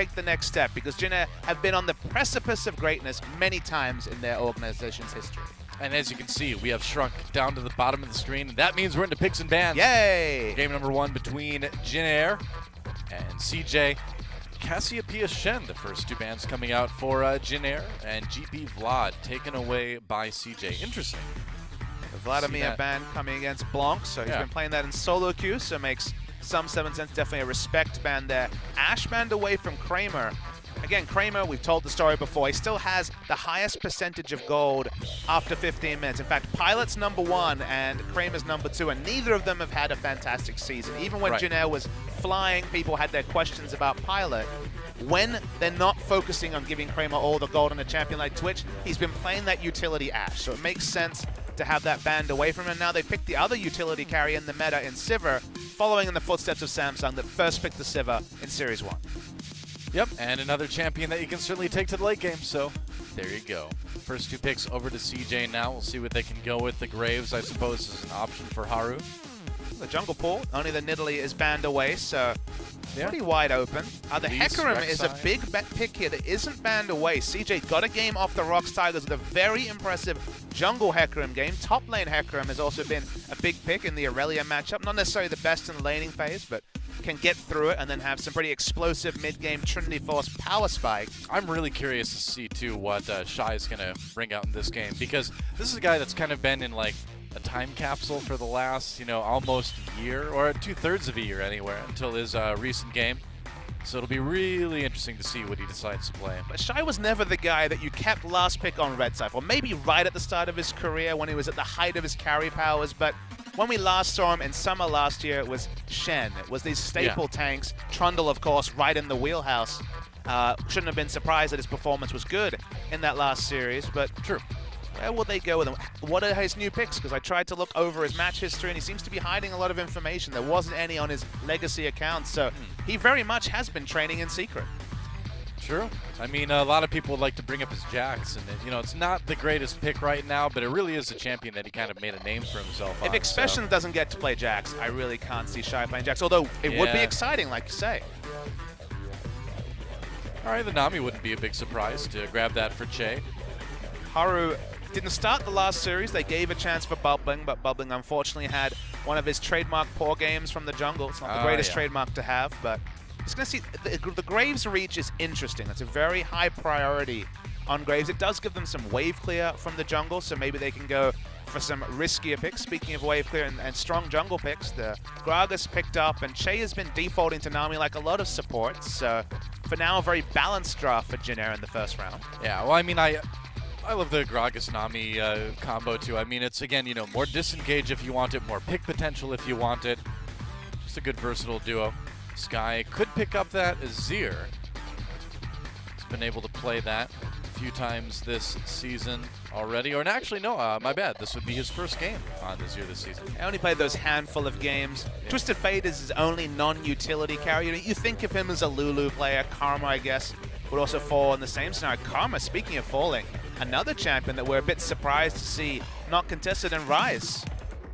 take the next step, because Jin Air have been on the precipice of greatness many times in their organization's history. And as you can see, we have shrunk down to the bottom of the screen. And that means we're into picks and bans. Yay! Game number 1 between Jin Air and CJ. Cassiopeia Shen, the first 2 bans coming out for Jin Air, and GP Vlad taken away by CJ. Interesting. The Vladimir ban coming against Blanc, so he's been playing that in solo queue, so makes some 7 cents. Definitely a respect ban there. Ash banned away from Kramer. Again, Kramer, we've told the story before, he still has the highest percentage of gold after 15 minutes. In fact, Pilot's #1 and Kramer's #2, and neither of them have had a fantastic season. Even when Jin Air was flying, people had their questions about Pilot. When they're not focusing on giving Kramer all the gold on a champion like Twitch, he's been playing that utility Ash, so it makes sense to have that banned away from him. Now they picked the other utility carry in the meta in Sivir, following in the footsteps of Samsung that first picked the Sivir in Series 1. Yep, and another champion that you can certainly take to the late game, so there you go. First 2 picks over to CJ now. We'll see what they can go with. The Graves, I suppose, is an option for Haru. The jungle pool, only the Nidalee is banned away, so pretty wide open. The Hecarim is a big pick here that isn't banned away. CJ got a game off the Rocks Tigers with a very impressive jungle Hecarim game. Top lane Hecarim has also been a big pick in the Aurelia matchup. Not necessarily the best in the laning phase, but can get through it and then have some pretty explosive mid-game Trinity Force power spike. I'm really curious to see, too, what Shy is going to bring out in this game, because this is a guy that's kind of been in, like, a time capsule for the last, almost year, or 2/3 of a year anywhere, until his recent game. So it'll be really interesting to see what he decides to play. But Shy was never the guy that you kept last pick on Red Side, or maybe right at the start of his career when he was at the height of his carry powers, but when we last saw him in summer last year, it was Shen. It was these staple tanks. Trundle, of course, right in the wheelhouse. Shouldn't have been surprised that his performance was good in that last series, but true. Where will they go with him? What are his new picks? Because I tried to look over his match history, and he seems to be hiding a lot of information. There wasn't any on his legacy account, so he very much has been training in secret. True. I mean, a lot of people would like to bring up his Jax, and it's not the greatest pick right now, but it really is a champion that he kind of made a name for himself on. If Expression doesn't get to play Jax, I really can't see Shy playing Jax, although it would be exciting, like you say. All right, the Nami wouldn't be a big surprise to grab that for Che. Haru didn't start the last series. They gave a chance for Bubbling, but Bubbling unfortunately had one of his trademark poor games from the jungle. It's not the greatest trademark to have, but just going to see the Graves reach is interesting. That's a very high priority on Graves. It does give them some wave clear from the jungle, so maybe they can go for some riskier picks. Speaking of wave clear and strong jungle picks, the Gragas picked up, and Che has been defaulting to Nami like a lot of supports. So for now, a very balanced draft for Jin Air in the first round. Yeah, well, I mean, I love the Gragas-Nami combo, too. I mean, it's, again, more disengage if you want it, more pick potential if you want it. Just a good versatile duo. Sky could pick up that Azir. He's been able to play that a few times this season already. Or actually, no, my bad. This would be his first game on Azir this season. I only played those handful of games. Yeah. Twisted Fate is his only non-utility carry. You think of him as a Lulu player. Karma, I guess, would also fall in the same scenario. Karma, speaking of falling, another champion that we're a bit surprised to see not contested in Rise.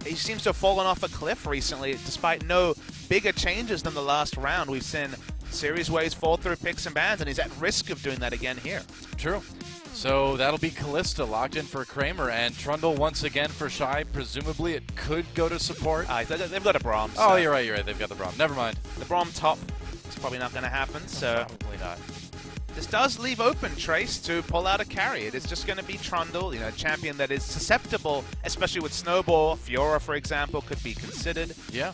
He seems to have fallen off a cliff recently, despite no bigger changes than the last round. We've seen series where he's fall through picks and bans, and he's at risk of doing that again here. True. So that'll be Callista locked in for Kramer, and Trundle once again for Shy. Presumably it could go to support. They've got a Braum. So. Oh, you're right. They've got the Braum. Never mind. The Braum top is probably not going to happen, so probably not. This does leave open Trace to pull out a carry. It is just going to be Trundle, a champion that is susceptible, especially with Snowball. Fiora, for example, could be considered. Yeah.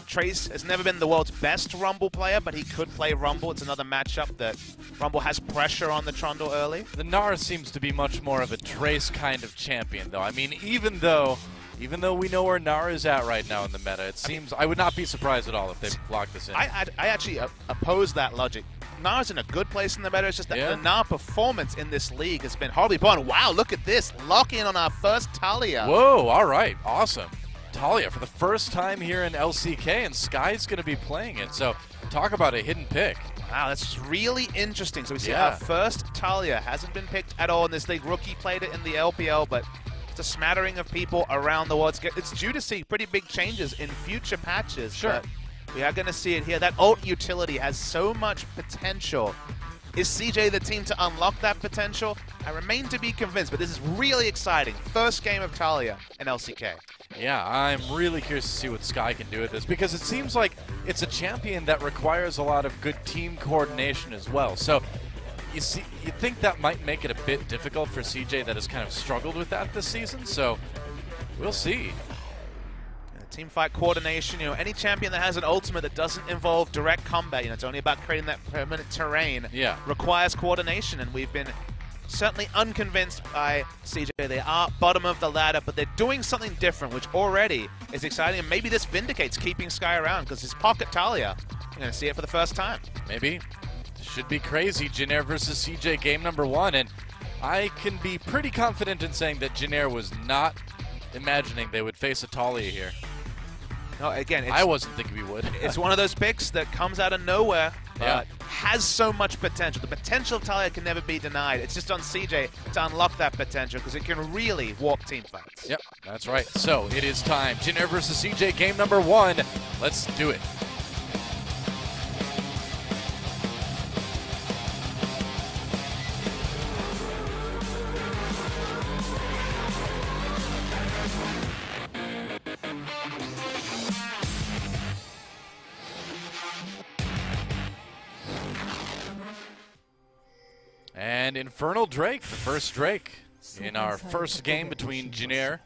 Trace has never been the world's best Rumble player, but he could play Rumble. It's another matchup that Rumble has pressure on the Trundle early. The Gnar seems to be much more of a Trace kind of champion, though. I mean, even though we know where Gnar is at right now in the meta, it seems I would not be surprised at all if they lock this in. I actually oppose that logic. Gnar's in a good place in the meta. It's just that the Gnar performance in this league has been horribly poor. Wow, look at this. Lock in on our first Talia. Whoa, all right. Awesome. Talia for the first time here in LCK, and Sky's going to be playing it. So talk about a hidden pick. Wow, that's really interesting. So we see our first Talia hasn't been picked at all in this league. Rookie played it in the LPL, but it's a smattering of people around the world. It's due to see pretty big changes in future patches. Sure. But We are going to see it here. That ult utility has so much potential. Is CJ the team to unlock that potential? I remain to be convinced, but this is really exciting. First game of Talia in LCK. Yeah, I'm really curious to see what Sky can do with this, because it seems like it's a champion that requires a lot of good team coordination as well. So you think that might make it a bit difficult for CJ that has kind of struggled with that this season. So we'll see. Team fight coordination, any champion that has an ultimate that doesn't involve direct combat, it's only about creating that permanent terrain, requires coordination, and we've been certainly unconvinced by CJ. They are bottom of the ladder, but they're doing something different, which already is exciting, and maybe this vindicates keeping Sky around, because his pocket Talia, you're going to see it for the first time. Maybe. Should be crazy. Jin Air versus CJ, game number 1, and I can be pretty confident in saying that Jin Air was not imagining they would face a Talia here. No, again, I wasn't thinking we would. It's one of those picks that comes out of nowhere, but has so much potential. The potential of Talia can never be denied. It's just on CJ to unlock that potential, because it can really warp team fights. Yep, that's right. So it is time. Jin Air versus CJ, game number 1. Let's do it. And Infernal Drake, the first Drake in our first game between Jin Air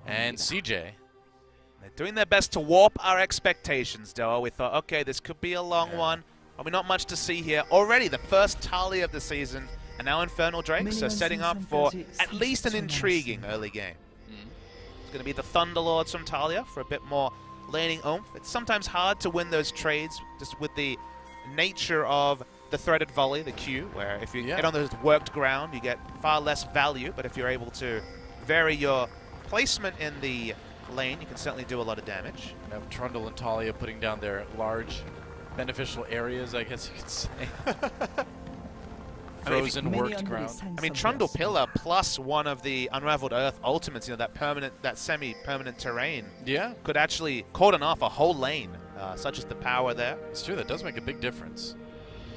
and CJ. They're doing their best to warp our expectations, Doa. We thought, okay, this could be a long one. Probably not much to see here. Already the first Talia of the season, and now Infernal Drake, so setting up for at least an intriguing early game. It's going to be the Thunderlords from Talia for a bit more laning oomph. It's sometimes hard to win those trades just with the nature of the threaded volley, the Q, where if you get on the worked ground, you get far less value, but if you're able to vary your placement in the lane, you can certainly do a lot of damage. We have Trundle and Talia putting down their large beneficial areas, I guess you could say. Frozen worked ground. I mean, Trundle Pillar plus one of the Unraveled Earth ultimates, that semi-permanent terrain, could actually cordon off a whole lane, such as the power there. It's true, that does make a big difference.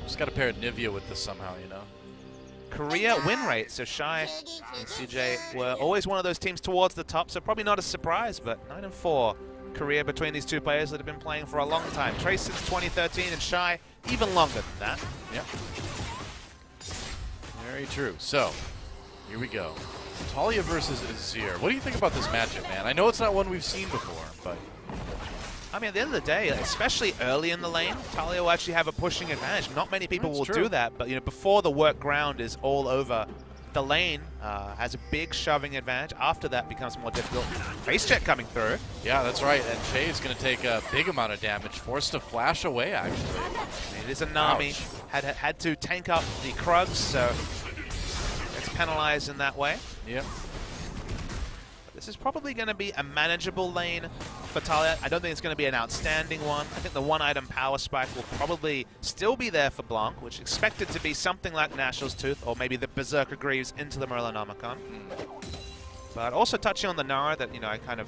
Just got to pair Nivea with this somehow, Korea win rate, so Shy and CJ were always one of those teams towards the top, so probably not a surprise, but 9-4 career between these two players that have been playing for a long time. Trace since 2013 and Shy even longer than that. Yep. Very true. So, here we go. Talia versus Azir. What do you think about this matchup, man? I know it's not one we've seen before, but... I mean, at the end of the day, especially early in the lane, Talia will actually have a pushing advantage. Not many people will do that, but before the work ground is all over, the lane has a big shoving advantage. After that, becomes more difficult. Face check coming through. Yeah, that's right. And Shay's going to take a big amount of damage, forced to flash away, actually. I mean, it is a Nami. Had to tank up the Krugs, so it's penalized in that way. Yep. This is probably going to be a manageable lane for Talia. I don't think it's going to be an outstanding one. I think the one-item power spike will probably still be there for Blanc, which is expected to be something like Nashal's Tooth, or maybe the Berserker Greaves into the Morellonomicon. But also touching on the Nara, that I kind of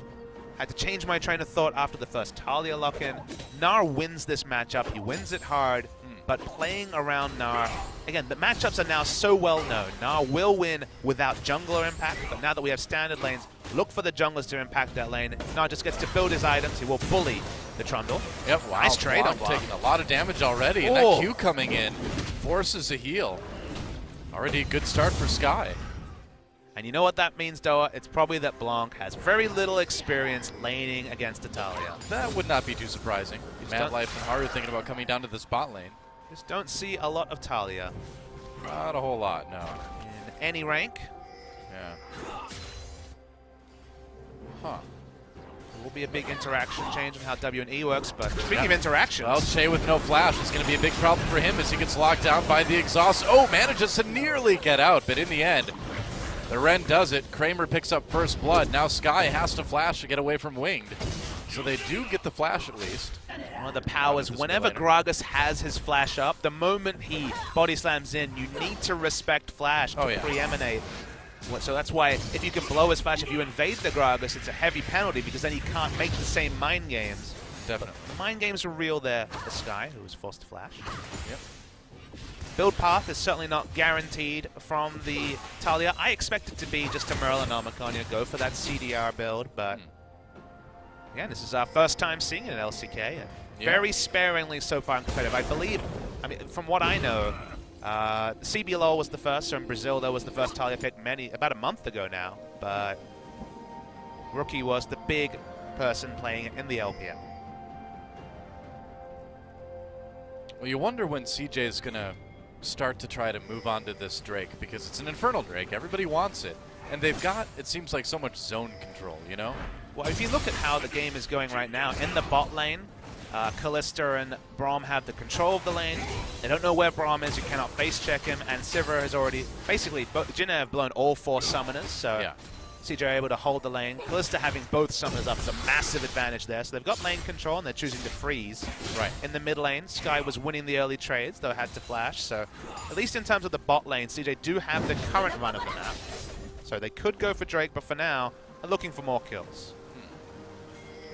had to change my train of thought after the first Talia lock-in. Nara wins this matchup. He wins it hard. But playing around Nara, again, the matchups are now so well known. Nara will win without jungler impact, but now that we have standard lanes, look for the junglers to impact that lane. Nara just gets to build his items. He will bully the Trundle. Yep, wow. Nice trade on Blanc. Taking a lot of damage already, and that Q coming in forces a heal. Already a good start for Sky. And you know what that means, Doa? It's probably that Blanc has very little experience laning against Talia. That would not be too surprising. Mad Life and Haru thinking about coming down to the spot lane. Just don't see a lot of Talia. Not a whole lot, no. In any rank. Yeah. Huh. There will be a big interaction change in how W and E works, but speaking of interactions. Well, Shay with no flash is going to be a big problem for him as he gets locked down by the exhaust. Oh, manages to nearly get out, but in the end, the Ren does it. Kramer picks up first blood. Now Sky has to flash to get away from Winged. So they do get the flash at least. One of the powers, whenever Gragas has his flash up, the moment he body slams in, you need to respect flash to pre-emanate. So that's why if you can blow his flash, if you invade the Gragas, it's a heavy penalty because then he can't make the same mind games Definitely. The mind games were real there for Sky, who was forced to flash. Yep. Build path is certainly not guaranteed from the Talia. I expect it to be just a Merlin Armaconia, go for that CDR build, but again, this is our first time seeing it in LCK, and very sparingly so far in competitive. I believe, I mean, from what I know, CBLOL was the first, so in Brazil there was the first Talia pick about a month ago now, but Rookie was the big person playing it in the LPL. Well, you wonder when CJ is going to start to try to move on to this Drake, because it's an Infernal Drake. Everybody wants it. And they've got, it seems like, so much zone control, you know? Well, if you look at how the game is going right now, in the bot lane, Kalista and Braum have the control of the lane. They don't know where Braum is, you cannot face check him, and Sivir has already, basically, Jin Air have blown all 4 summoners, so CJ are able to hold the lane. Kalista having both summoners up is a massive advantage there, so they've got lane control and they're choosing to freeze. Right. In the mid lane, Sky was winning the early trades, though had to flash, so at least in terms of the bot lane, CJ do have the current run of the map. So they could go for Drake, but for now, they're looking for more kills.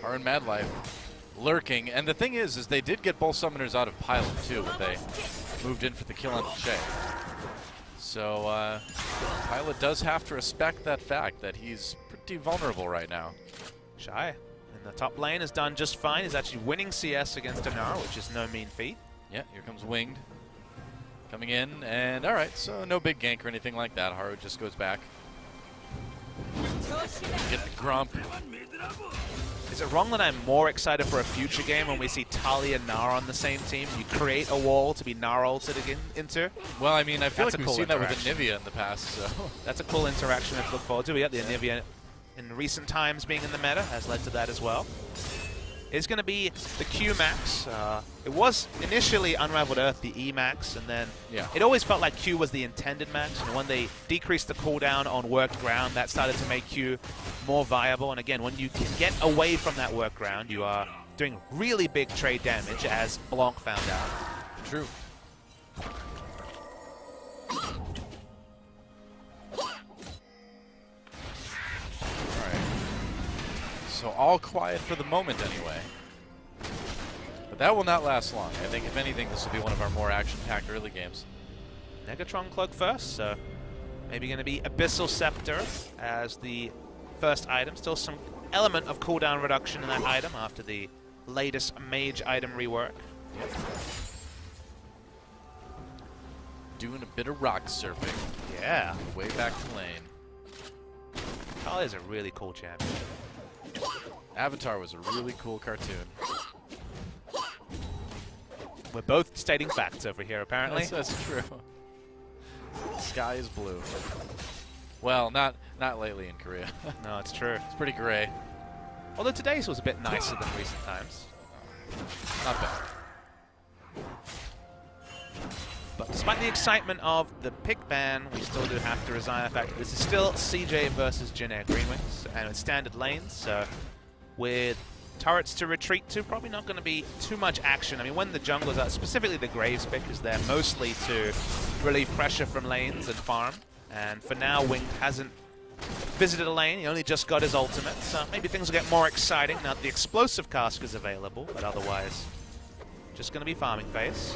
Are in Mad Life lurking, and the thing is they did get both summoners out of Pilot too when they moved in for the kill on Shay. So Pilot does have to respect that fact that he's pretty vulnerable right now. Shy in the top lane has done just fine. He's actually winning CS against Dinar, which is no mean feat. Yeah, here comes Winged coming in, and all right, so no big gank or anything like that. Haru just goes back. Get the Grump. Is it wrong that I'm more excited for a future game when we see Talia and Gnar on the same team? You create a wall to be Gnar ulted into? Well, I mean, I feel That's like a we've cool seen that with Anivia in the past, so. That's a cool interaction to look forward to. We got the Anivia in recent times being in the meta has led to that as well. It's going to be the Q max. It was initially Unraveled Earth, the E max, and then it always felt like Q was the intended max. And when they decreased the cooldown on worked ground, that started to make Q more viable. And again, when you can get away from that worked ground, you are doing really big trade damage, as Blanc found out. True. So all quiet for the moment anyway. But that will not last long. I think if anything, this will be one of our more action-packed early games. Negatron Cloak first, so maybe going to be Abyssal Scepter as the first item. Still some element of cooldown reduction in that item after the latest mage item rework. Yep. Doing a bit of rock surfing. Yeah. Way back to lane. Talia's a really cool champion. Avatar was a really cool cartoon. We're both stating facts over here, apparently. That's true. Sky is blue. Well, not lately in Korea. No, it's true. It's pretty gray. Although today's was a bit nicer than recent times. Not bad. But despite the excitement of the pick ban, we still do have to resign the fact that this is still CJ versus Jin Air Greenwings, and it's standard lanes, so with turrets to retreat to, probably not going to be too much action. I mean, when the junglers are, specifically the Graves pick, is there mostly to relieve pressure from lanes and farm, and for now, Winged hasn't visited a lane, he only just got his ultimate, so maybe things will get more exciting now that the explosive cask is available, but otherwise, just going to be farming phase.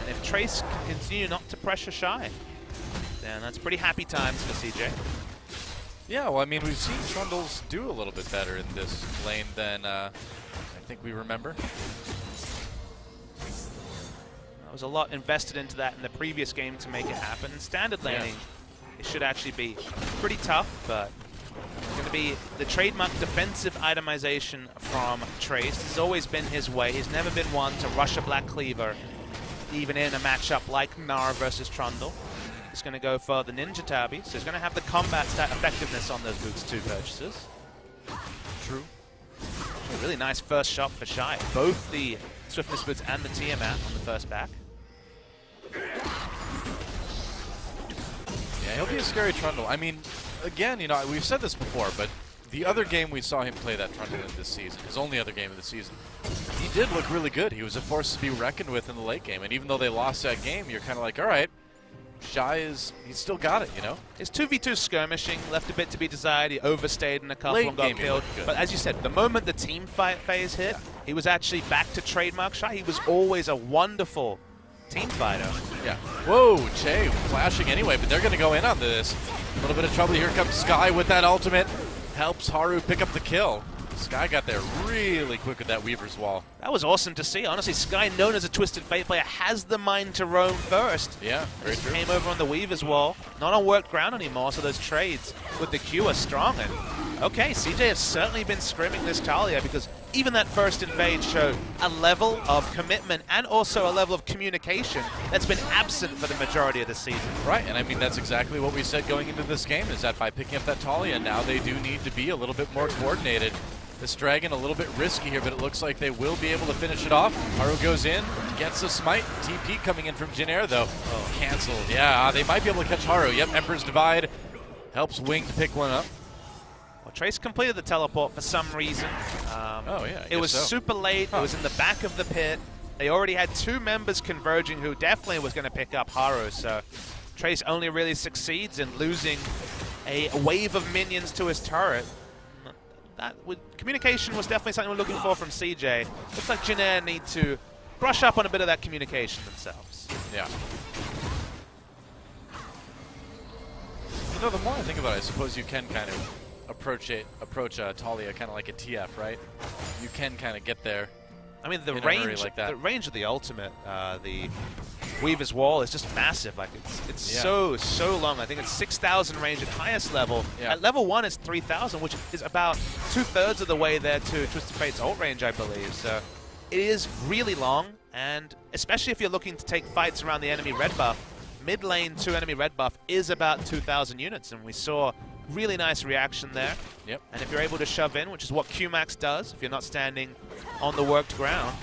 And if Trace can continue not to pressure Shy, then that's pretty happy times for CJ. Yeah, well, I mean, we've seen Trundles do a little bit better in this lane than I think we remember. There was a lot invested into that in the previous game to make it happen. In standard laning, it should actually be pretty tough, but it's going to be the trademark defensive itemization from Trace. This has always been his way. He's never been one to rush a Black Cleaver, even in a matchup like Gnar versus Trundle. He's going to go for the Ninja Tabi, so he's going to have the combat stat effectiveness on those Boots 2 purchases. True. A really nice first shot for Shy. Both the Swiftness Boots and the Tiamat on the first back. Yeah, he'll be a scary Trundle. I mean, again, you know, we've said this before, but the other game we saw him play that Trundle in this season, his only other game of the season, he did look really good. He was a force to be reckoned with in the late game, and even though they lost that game, you're kind of like, all right, Shy he's still got it, you know? His 2v2 skirmishing left a bit to be desired. He overstayed in a couple Late and got game, killed. But as you said, the moment the team fight phase hit, he was actually back to trademark Shy. He was always a wonderful team fighter. Yeah. Whoa, Che flashing anyway, but they're going to go in on this. A little bit of trouble. Here comes Sky with that ultimate. Helps Haru pick up the kill. Sky got there really quick with that Weaver's Wall. That was awesome to see. Honestly, Sky, known as a Twisted Fate player, has the mind to roam first. Yeah, very true. Came over on the Weaver's Wall. Not on worked ground anymore, so those trades with the Q are strong. And okay, CJ has certainly been scrimming this Talia because even that first invade showed a level of commitment and also a level of communication that's been absent for the majority of the season. Right, and I mean, that's exactly what we said going into this game, is that by picking up that Talia, now they do need to be a little bit more coordinated. This Dragon a little bit risky here, but it looks like they will be able to finish it off. Haru goes in, gets the smite. TP coming in from Jin Air, though. Oh, canceled. Yeah, they might be able to catch Haru. Yep, Emperor's Divide helps Wing to pick one up. Well, Trace completed the teleport for some reason. It was super late. It was in the back of the pit. They already had two members converging who definitely was going to pick up Haru, so Trace only really succeeds in losing a wave of minions to his turret. Communication was definitely something we're looking for from CJ. Looks like Jin Air need to brush up on a bit of that communication themselves. Yeah. You know, the more I think about it, I suppose you can kind of approach Talia kind of like a TF, right? You can kind of get there. I mean, the range of the ultimate, the Weaver's Wall is just massive. Like it's so long. I think it's 6,000 range at highest level. Yeah. At level 1, it's 3,000, which is about 2/3 of the way there to Twisted Fate's ult range, I believe. So it is really long, and especially if you're looking to take fights around the enemy red buff, mid lane to enemy red buff is about 2,000 units, and we saw really nice reaction there. Yep. And if you're able to shove in, which is what QMax does, if you're not standing on the worked ground,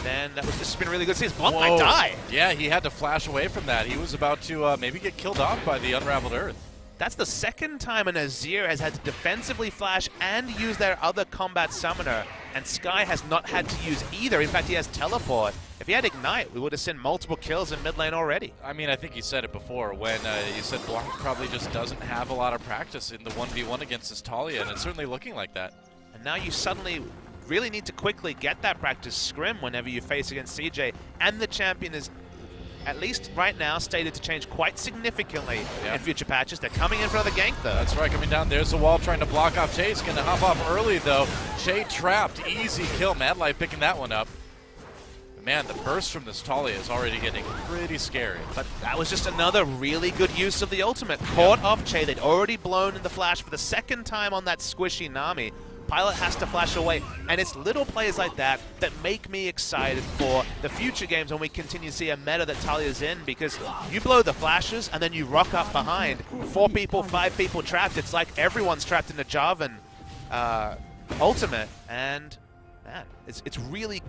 then this has been really good to see. His Blunt might die. Yeah, he had to flash away from that. He was about to maybe get killed off by the Unraveled Earth. That's the second time an Azir has had to defensively flash and use their other combat summoner, and Sky has not had to use either. In fact, he has teleport. If he had Ignite, we would have seen multiple kills in mid lane already. I mean, I think you said it before when you said Blanc probably just doesn't have a lot of practice in the 1v1 against this Talia, and it's certainly looking like that. And now you suddenly really need to quickly get that practice scrim whenever you face against CJ, and the champion is, at least right now, stated to change quite significantly in future patches. They're coming in for another gank, though. That's right, coming down. There's the wall trying to block off Che. He's going to hop off early, though. Che trapped. Easy kill. Mad Life picking that one up. Man, the burst from this Talia is already getting pretty scary. But that was just another really good use of the ultimate. Caught off Che. They'd already blown in the flash for the second time on that squishy Nami. Pilot has to flash away, and it's little plays like that that make me excited for the future games when we continue to see a meta that Talia's in, because you blow the flashes and then you rock up behind. 4 people, 5 people trapped. It's like everyone's trapped in the Jarvan ultimate, and man, it's really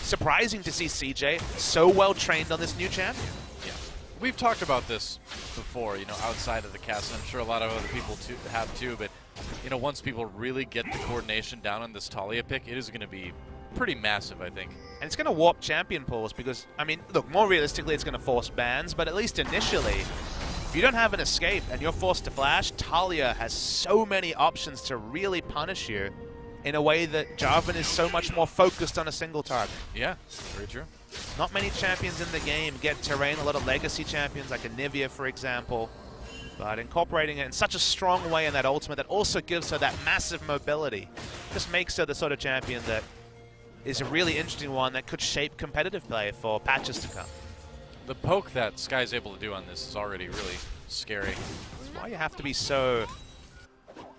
surprising to see CJ so well trained on this new champion. Yeah, we've talked about this before, you know, outside of the cast, and I'm sure a lot of other people have too, but you know, once people really get the coordination down on this Talia pick, it is going to be pretty massive, I think. And it's going to warp champion pools because, I mean, look, more realistically, it's going to force bans, but at least initially, if you don't have an escape and you're forced to flash, Talia has so many options to really punish you in a way that Jarvan is so much more focused on a single target. Yeah, very true. Not many champions in the game get terrain, a lot of legacy champions like a Nivea, for example. But incorporating it in such a strong way in that ultimate that also gives her that massive mobility just makes her the sort of champion that is a really interesting one that could shape competitive play for patches to come. The poke that Sky's able to do on this is already really scary. That's why you have to be so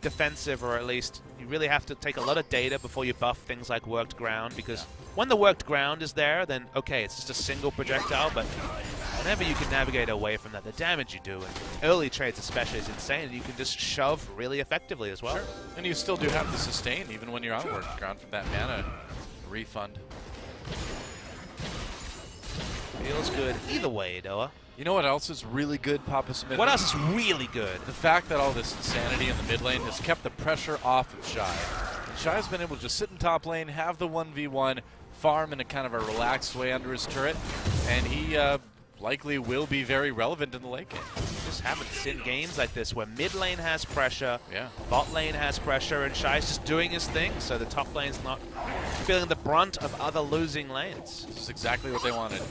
defensive, or at least you really have to take a lot of data before you buff things like worked ground, because when the worked ground is there, then okay, it's just a single projectile, but whenever you can navigate away from that, the damage you do, and early trades especially, is insane. You can just shove really effectively as well. Sure. And you still do have the sustain even when you're on worked ground from that mana refund. Feels good either way, Doa. You know what else is really good, Papa Smith? What else is really good? The fact that all this insanity in the mid lane has kept the pressure off of Shy. And Shy's been able to just sit in top lane, have the 1v1, farm in a kind of a relaxed way under his turret, and he likely will be very relevant in the late game. Just haven't seen games like this where mid lane has pressure, yeah, bot lane has pressure, and Shy's just doing his thing, so the top lane's not feeling the brunt of other losing lanes. This is exactly what they wanted.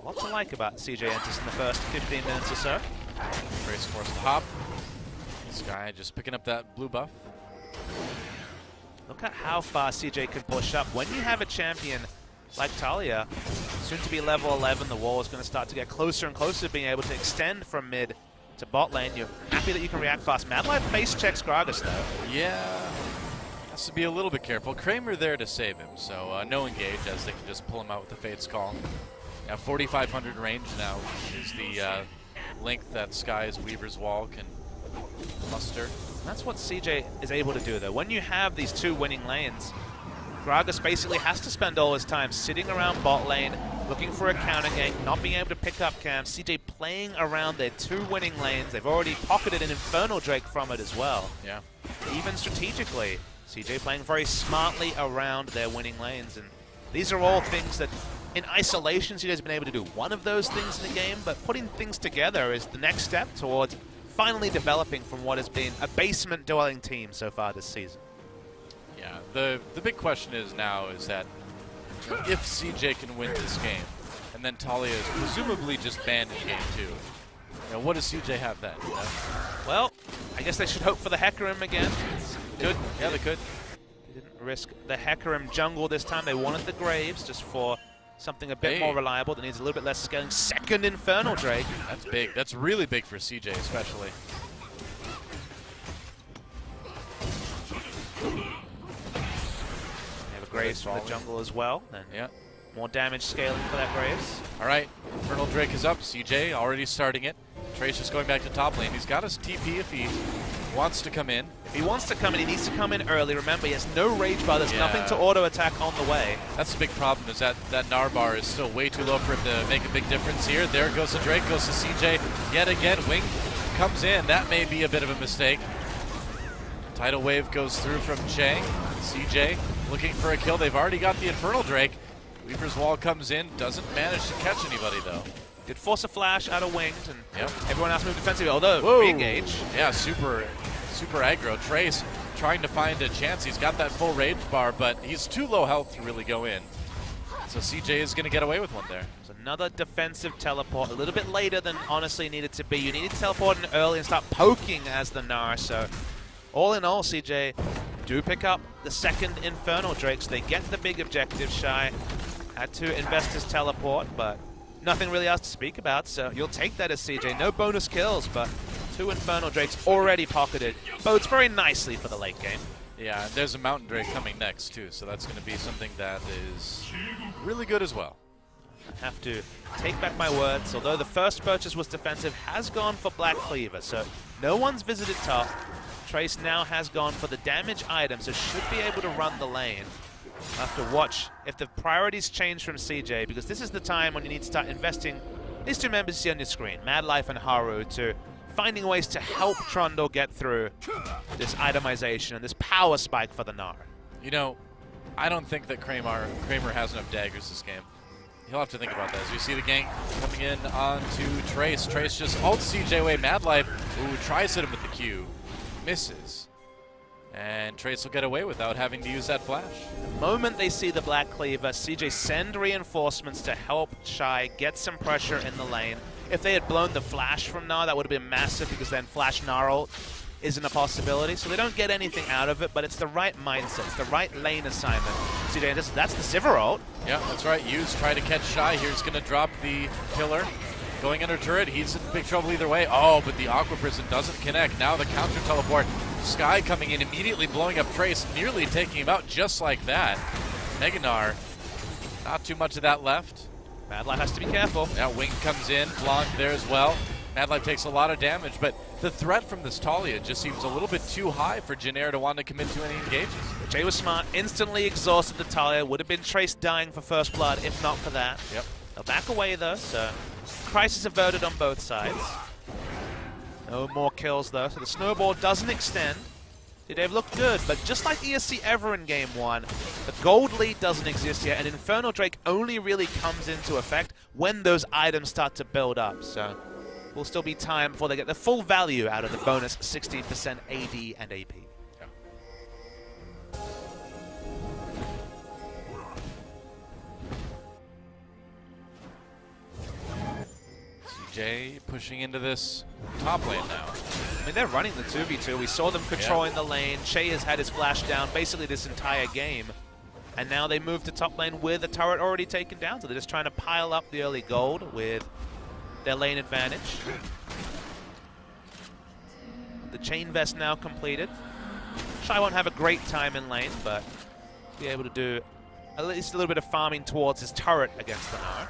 A lot to like about CJ Entus in the first 15 minutes or so. Trace forced to hop. Sky just picking up that blue buff. Look at how far CJ can push up. When you have a champion like Talia, soon to be level 11, the wall is going to start to get closer and closer to being able to extend from mid to bot lane. You're happy that you can react fast. Mad Life face checks Gragas though. Yeah, has to be a little bit careful. Kramer there to save him, so no engage as they can just pull him out with the Fate's Call. Now 4,500 range now is the length that Sky's Weaver's Wall can muster. That's what CJ is able to do though. When you have these two winning lanes, Gragas basically has to spend all his time sitting around bot lane, looking for a counter gank, not being able to pick up camps. CJ playing around their two winning lanes. They've already pocketed an Infernal Drake from it as well. Yeah. Even strategically, CJ playing very smartly around their winning lanes. And these are all things that in isolation CJ's been able to do one of those things in the game, but putting things together is the next step towards finally developing from what has been a basement-dwelling team so far this season. Yeah, the big question is now is that if CJ can win this game, and then Talia is presumably just banned in game 2, what does CJ have then? Well, I guess they should hope for the Hecarim again. Good, yeah, they could. They didn't risk the Hecarim jungle this time. They wanted the Graves just for something a bit more reliable that needs a little bit less scaling. Second Infernal Drake. That's big. That's really big for CJ especially. Graves from the jungle as well. And yeah, more damage scaling for that Graves. All right, Infernal Drake is up. CJ already starting it. Trace just going back to top lane. He's got his TP if he wants to come in. If he wants to come in, he needs to come in early. Remember, he has no rage bar. There's nothing to auto attack on the way. That's the big problem, is that Gnar bar is still way too low for him to make a big difference here. There goes the Drake, goes to CJ yet again. Wing comes in. That may be a bit of a mistake. Tidal Wave goes through from Chang. CJ looking for a kill. They've already got the Infernal Drake. Weaver's Wall comes in, doesn't manage to catch anybody though. Did force a flash out of Winged, and everyone else moved defensively, although re-engage. Yeah, super aggro. Trace trying to find a chance. He's got that full rage bar, but he's too low health to really go in. So CJ is going to get away with one there. There's another defensive teleport, a little bit later than honestly needed to be. You need to teleport in early and start poking as the Gnar, so all in all, CJ do pick up the second Infernal Drake, so they get the big objective. Shy had to invest his teleport, but nothing really else to speak about, so you'll take that as CJ. No bonus kills, but two Infernal Drakes already pocketed. Bodes very nicely for the late game. Yeah, there's a Mountain Drake coming next too, so that's going to be something that is really good as well. I have to take back my words. Although the first purchase was defensive, has gone for Black Cleaver, so no one's visited top. Trace now has gone for the damage item, so should be able to run the lane. I'll have to watch if the priorities change from CJ, because this is the time when you need to start investing these two members you see on your screen, Mad Life and Haru, to finding ways to help Trundle get through this itemization and this power spike for the Gnar. You know, I don't think that Kramer has enough daggers this game. He'll have to think about that. As you see the gank coming in onto Trace. Trace just ults CJ away. Mad Life, who tries to hit him with the Q, misses. And Trace will get away without having to use that flash. The moment they see the Black Cleaver, CJ send reinforcements to help Shy get some pressure in the lane. If they had blown the flash from Gnar, that would have been massive, because then flash Gnar ult isn't a possibility. So they don't get anything out of it, but it's the right mindset. It's the right lane assignment. CJ Entus, that's the Sivir ult. Yeah, that's right. Use try to catch Shy. Here's going to drop the pillar. Going under turret, he's in big trouble either way. Oh, but the Aqua Prison doesn't connect. Now the counter teleport. Sky coming in, immediately blowing up Trace, nearly taking him out just like that. Mega Gnar, not too much of that left. Mad Life has to be careful. Now Wing comes in, Blanc there as well. Mad Life takes a lot of damage, but the threat from this Talia just seems a little bit too high for Jin Air to want to commit to any engages. Jay was smart, instantly exhausted the Talia. Would have been Trace dying for first blood if not for that. Yep. They'll back away though, so crisis averted on both sides. No more kills though, so the snowball doesn't extend. They've looked good, but just like ESC ever in Game 1, the gold lead doesn't exist yet, and Infernal Drake only really comes into effect when those items start to build up. So will still be time before they get the full value out of the bonus 16% AD and AP. CJ pushing into this top lane now. I mean, they're running the 2v2. We saw them controlling the lane. Shay has had his flash down basically this entire game. And now they move to top lane with a turret already taken down. So they're just trying to pile up the early gold with their lane advantage. The chain vest now completed. Shy won't have a great time in lane, but be able to do at least a little bit of farming towards his turret against the Gnar.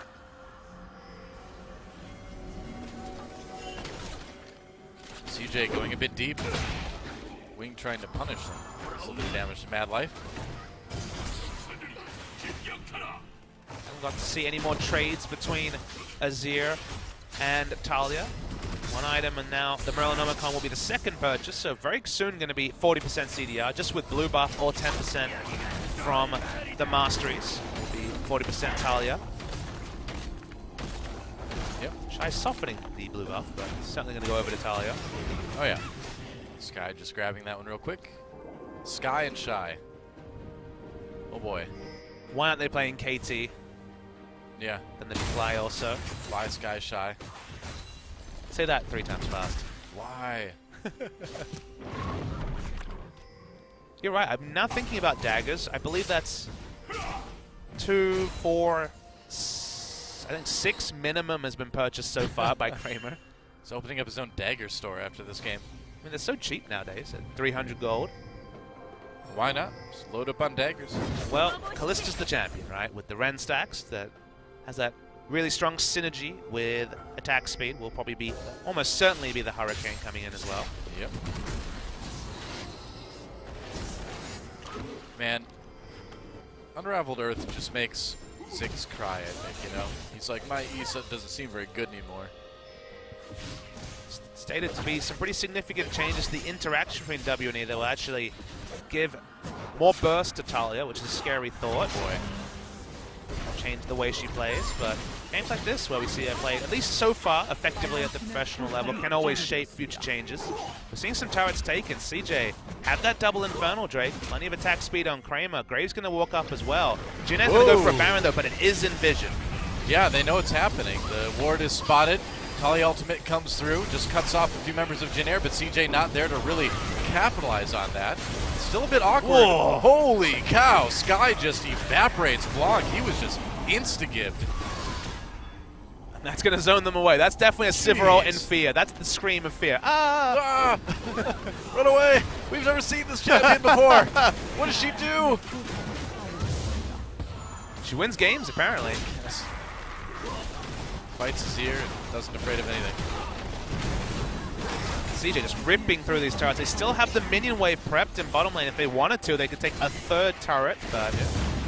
CJ going a bit deep. Wing trying to punish him. A little bit of damage to Mad Life. Haven't got to see any more trades between Azir and Talia. One item, and now the Morellonomicon will be the second purchase, so very soon going to be 40% CDR, just with blue buff or 10% from the Masteries. Will be 40% Talia. Yep. Shy softening the blue buff, but certainly going to go over to Talia. Oh yeah. Sky just grabbing that one real quick. Sky and Shy. Oh boy. Why aren't they playing KT? Yeah. Then they fly also. Fly, Sky, Shy. Say that 3 times fast. Why? You're right. I'm now thinking about daggers. I believe that's 2, 4, I think 6 minimum has been purchased so far by Kramer. He's opening up his own dagger store after this game. I mean, they're so cheap nowadays at 300 gold. Why not? Just load up on daggers. Well, Kallista's the champion, right? With the Ren stacks that has that really strong synergy with attack speed. Will probably be, almost certainly be the Hurricane coming in as well. Yep. Man, Unraveled Earth just makes Ziggs cry, I think, you know? He's like, my Issa doesn't seem very good anymore. Stated to be some pretty significant changes to the interaction between W and E that will actually give more burst to Talia, which is a scary thought. Boy. Change the way she plays, but games like this, where we see her play, at least so far, effectively at the professional level, can always shape future changes. We're seeing some turrets taken. CJ had that double Infernal Drake, plenty of attack speed on Kramer. Graves going to walk up as well. Jin Air's going to go for a Baron though, but it is in vision. Yeah, they know it's happening. The ward is spotted. Talia ultimate comes through, just cuts off a few members of Jin Air, but CJ not there to really capitalize on that. Still a bit awkward. Whoa. Holy cow, Sky just evaporates Blanc. He was just insta-gibbed. That's going to zone them away. That's definitely a Sivir in fear. That's the scream of fear. Ah! Ah! Run away! We've never seen this champion before. What does she do? She wins games, apparently. Yes. Fights is here and doesn't afraid of anything. CJ just ripping through these turrets. They still have the minion wave prepped in bottom lane. If they wanted to, they could take a 3rd turret, but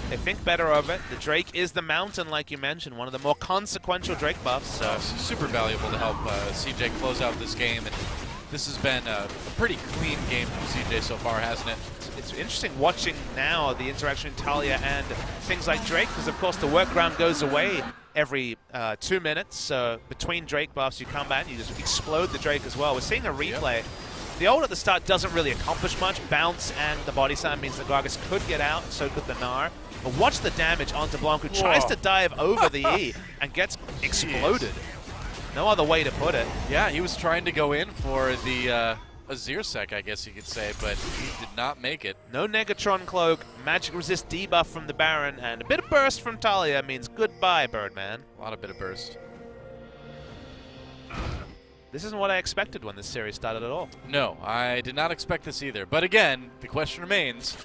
they think better of it. The Drake is the Mountain, like you mentioned, one of the more consequential Drake buffs. So super valuable to help CJ close out this game. And this has been a pretty clean game from CJ so far, hasn't it? It's interesting watching now the interaction in Talia and things like Drake, because of course the workaround goes away every 2 minutes. So between Drake buffs, you come back and you just explode the Drake as well. We're seeing a replay. Yep. The ult at the start doesn't really accomplish much. Bounce and the body slam means the Gragas could get out, so could the Gnar. But watch the damage onto Blanc, who tries to dive over the E and gets exploded. No other way to put it. Yeah, he was trying to go in for the Azir sec, I guess you could say, but he did not make it. No Negatron Cloak, magic resist debuff from the Baron, and a bit of burst from Talia means goodbye, Birdman. A lot of bit of burst. This isn't what I expected when this series started at all. No, I did not expect this either. But again, the question remains,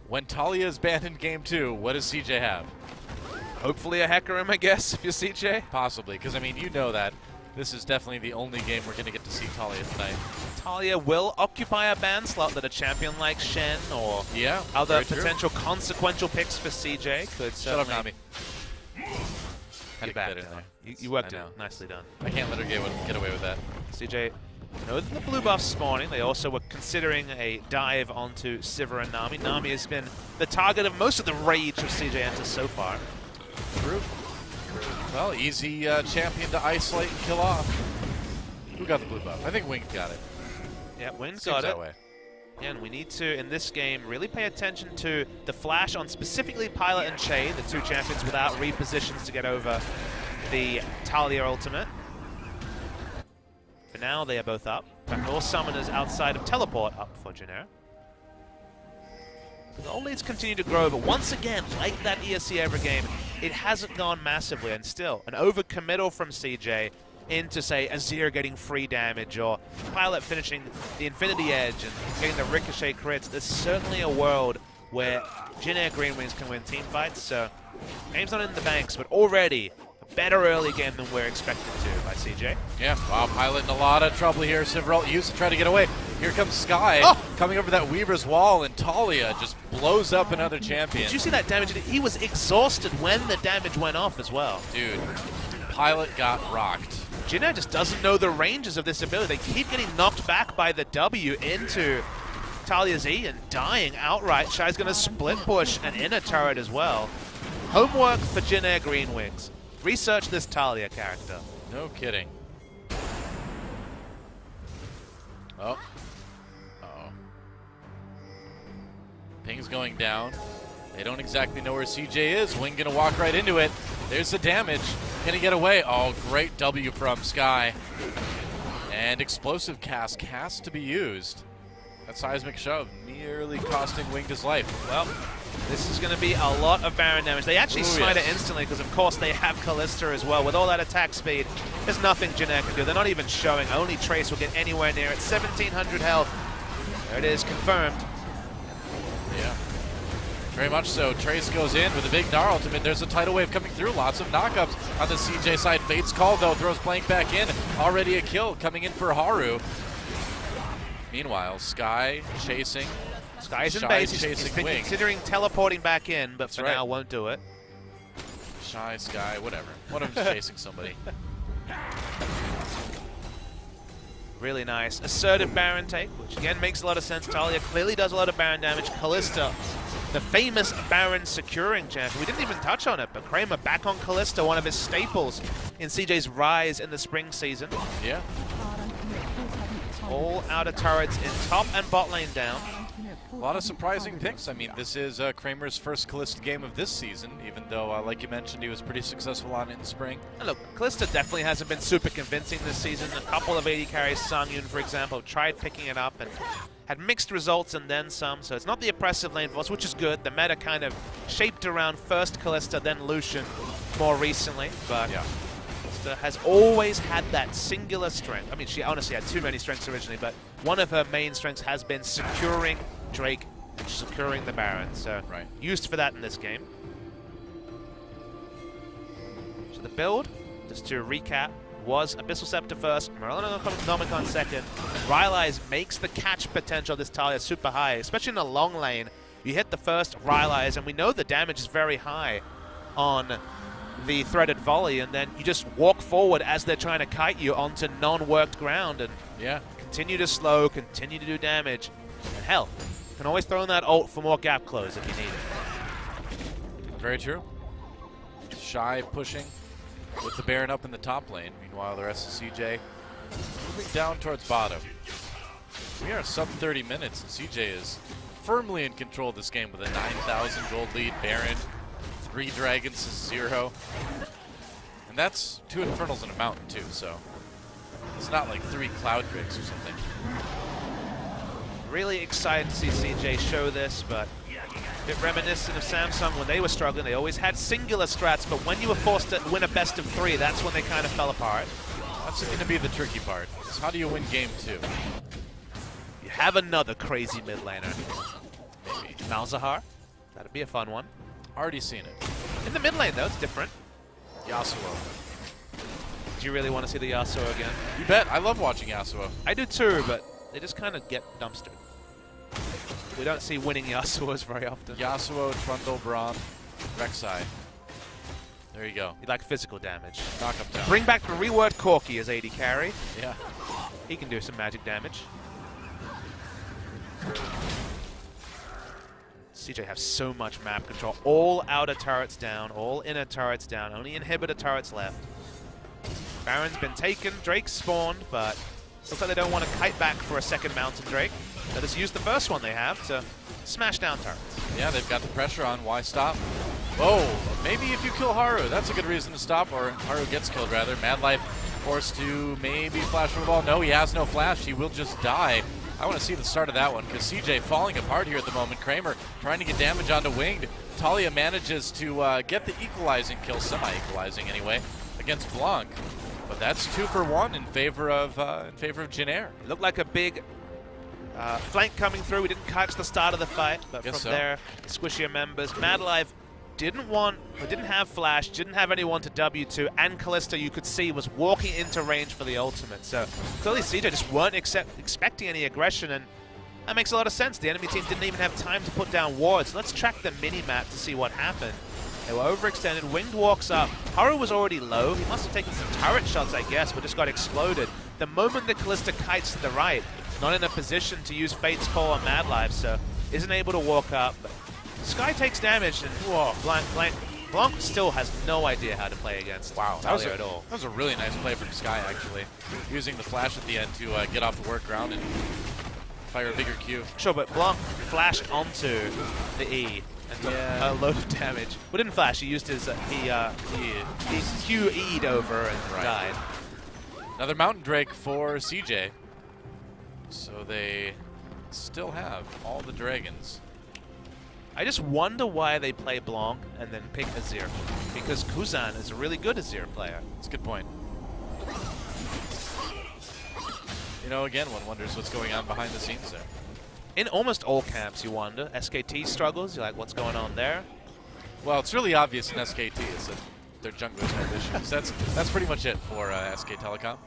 when Talia is banned in Game 2, what does CJ have? Hopefully a Hecarim, I guess, if you're CJ. Possibly, because I mean, you know that this is definitely the only game we're going to get to see Talia tonight. Talia will occupy a ban slot that a champion like Shen or other potential consequential picks for CJ could certainly... Shut up, Nami. Had to back in there. You worked it. Nicely done. I can't let her get away with that. CJ know that the blue buff's spawning. They also were considering a dive onto Sivir and Nami. Nami has been the target of most of the rage of CJ Entus so far. True. Well, easy champion to isolate and kill off. Who got the blue buff? I think Wing got it. Yeah, Wing's Seems got that it. way. Yeah, and we need to, in this game, really pay attention to the flash on specifically Pilot and Shay, the two champions without repositions to get over the Talia ultimate. For now, they are both up. In fact, all summoners outside of teleport up for Jin Air. The all leads continue to grow, but once again, like that ESC Ever game, it hasn't gone massively, and still, an overcommittal from CJ into, say, Azir getting free damage, or Pilot finishing the Infinity Edge and getting the Ricochet crits. There's certainly a world where Jin Air Greenwings can win team fights, so game's not in the banks, but already a better early game than we're expected to by CJ. Yeah, wow, Pilot in a lot of trouble here. Several used to try to get away. Here comes Sky coming over that Weaver's wall, and Talia just blows up another champion. Did you see that damage? He was exhausted when the damage went off as well. Dude, Pilot got rocked. Jin Air just doesn't know the ranges of this ability. They keep getting knocked back by the W into Talia's E and dying outright. Shai's going to split push an inner turret as well. Homework for Jin Air Greenwings. Research this Talia character. No kidding. Oh. Uh-oh. Ping's going down. They don't exactly know where CJ is. Wing gonna walk right into it. There's the damage. Can he get away? Oh, great W from Sky. And explosive cast has to be used. That seismic shove nearly costing Wing his life. Well, this is going to be a lot of Baron damage. They actually smite it instantly because, of course, they have Callista as well. With all that attack speed, there's nothing Jin Air can do. They're not even showing. Only Trace will get anywhere near it. 1,700 health. There it is, confirmed. Yeah. Very much so. Trace goes in with a big Gnar ultimate. There's a tidal wave coming through. Lots of knockups on the CJ side. Fate's call, though, throws Blank back in. Already a kill coming in for Haru. Meanwhile, Sky chasing. Sky's in base. He's been Wing. considering teleporting back in, but for right. now won't do it. Shy, Sky, whatever. One of them's chasing somebody. Really nice. Assertive Baron take, which again makes a lot of sense. Talia clearly does a lot of Baron damage. Callista, the famous Baron securing champion. We didn't even touch on it, but Kramer back on Callista, one of his staples in CJ's rise in the spring season. Yeah. All outer turrets in top and bot lane down. A lot of surprising picks. I mean, this is Kramer's first Callista game of this season, even though, like you mentioned, he was pretty successful on it in the spring. And look, Callista definitely hasn't been super convincing this season. A couple of AD carries, Sangyun, for example, tried picking it up and had mixed results and then some, so it's not the oppressive lane force, which is good. The meta kind of shaped around first Callista, then Lucian more recently, but yeah. Has always had that singular strength. I mean, she honestly had too many strengths originally, but one of her main strengths has been securing Drake and securing the Baron, so used for that in this game. So the build, just to recap, was Abyssal Scepter first, Merlin second. Rylai's makes the catch potential of this Talia super high, especially in a long lane. You hit the first Rylai's, and we know the damage is very high on the threaded volley, and then you just walk forward as they're trying to kite you onto non-worked ground and continue to slow, continue to do damage. And hell, you can always throw in that ult for more gap close if you need it. Very true. Shy pushing with the Baron up in the top lane. Meanwhile, the rest of CJ moving down towards bottom. We are sub 30 minutes, and CJ is firmly in control of this game with a 9,000 gold lead. Baron, 3 dragons to 0. And that's 2 Infernals and a mountain too, so it's not like 3 Cloud Drakes or something. Really excited to see CJ show this, but a bit reminiscent of Samsung when they were struggling. They always had singular strats, but when you were forced to win a best of 3, that's when they kind of fell apart. That's going to be the tricky part. Is how do you win game 2? You have another crazy mid laner. Maybe. Malzahar, that'd be a fun one. Already seen it. In the mid lane, though, it's different. Yasuo. Do you really want to see the Yasuo again? You bet. I love watching Yasuo. I do too, but they just kind of get dumpstered. We don't see winning Yasuos very often. Yasuo, Trundle, Braum, Rek'Sai. There you go. You like physical damage. Knock him down. Bring back the reworked Corki as AD carry. Yeah. He can do some magic damage. CJ have so much map control. All outer turrets down, all inner turrets down, only inhibitor turrets left. Baron's been taken, Drake's spawned, but looks like they don't want to kite back for a second mountain Drake. They'll just use the first one they have to smash down turrets. Yeah, they've got the pressure on. Why stop? Oh, maybe if you kill Haru, that's a good reason to stop, or Haru gets killed rather. Madlife forced to maybe flash for the ball. No, he has no flash. He will just die. I want to see the start of that one because CJ falling apart here at the moment. Kramer trying to get damage onto Winged. Talia manages to get the equalizing kill, semi-equalizing anyway, against Blanc. But that's 2 for 1 in favor of Jin Air. It looked like a big flank coming through. We didn't catch the start of the fight, but from there, squishier members. Madlife didn't have flash, didn't have anyone to W2, and Kalista, you could see, was walking into range for the ultimate. So clearly CJ just weren't expecting any aggression, and that makes a lot of sense. The enemy team didn't even have time to put down wards. Let's track the mini-map to see what happened. They were overextended. Winged walks up. Haru was already low. He must have taken some turret shots, I guess, but just got exploded. The moment the Kalista kites to the right, not in a position to use Fate's Call on Madlife, so isn't able to walk up. But Sky takes damage, and whoa, Blanc still has no idea how to play against Talia at all. That was a really nice play from Sky, actually. Using the flash at the end to get off the workaround and fire a bigger Q. Sure, but Blanc flashed onto the E and took a load of damage. Well, didn't flash, he used his, he Q-E'd over and died. Another Mountain Drake for CJ. So they still have all the dragons. I just wonder why they play Blanc and then pick Azir. Because Kuzan is a really good Azir player. That's a good point. You know, again, one wonders what's going on behind the scenes there. In almost all camps, you wonder. SKT struggles, you're like, what's going on there? Well, it's really obvious in SKT is that their junglers have issues. That's pretty much it for SK Telecom.